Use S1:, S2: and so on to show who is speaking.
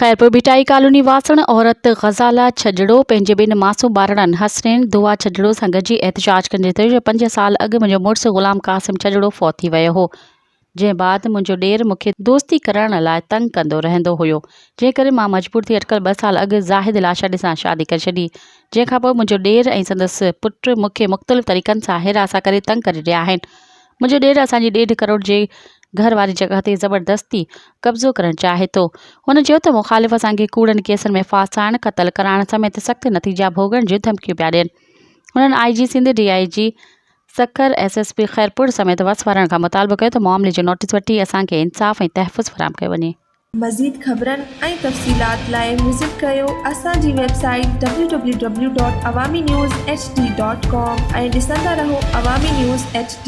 S1: Khairpur Bhittai colony वासण औरत गज़ाला छजड़ो पंहिंजे ॿिनि मासूम ॿारनि हसनैन दुआ छजड़ो सां गॾिजी एहतजाज कंदे चयो 5 साल अॻु मुंहिंजो मुड़ुसु ग़ुलाम क़ासिम छजड़ो फ़ौत थी वियो हो, जंहिं बाद मुंहिंजो ॾेर मूंखे दोस्ती करण लाइ तंग कंदो रहंदो हुयो, जंहिं करे मां मजबूर थी अटकल 2 साल अॻु ज़ाहिद लाशड़ी सां शादी करे छॾी। जंहिंखां पोइ मुंहिंजो ॾेर ऐं संदसि पुटु मूंखे मुख़्तलिफ़ तरीक़नि सां हिरासा करे तंग करे रहिया आहिनि। मुंहिंजो ॾेर असांजी 1.5 करोड़ जे घर वारी जगह ते ज़बरदस्ती कब्ज़ो करणु चाहे थो। हुन चयो त मुख़ालिफ़ असांखे कूड़नि केसनि में फासाइण, क़त्ल कराइण समेत सख़्त नतीजा भोगण जूं धमकियूं पिया ॾियनि। हुननि IG Sindh, DIG Sukkur, SSP Khairpur समेत वस वारनि खां मुतालबो कयो त मामले जो नोटिस वठी असांखे इंसाफ़ ऐं तहफ़ुज़ फराहम कयो वञे।
S2: मज़ीद ख़बरनि ऐं तफ़सीलात लाइ विज़िट कयो असांजी वेबसाइट www.awamiNewsHD.com ऐं ॾिसंदा रहो अवामी न्यूज़ HD।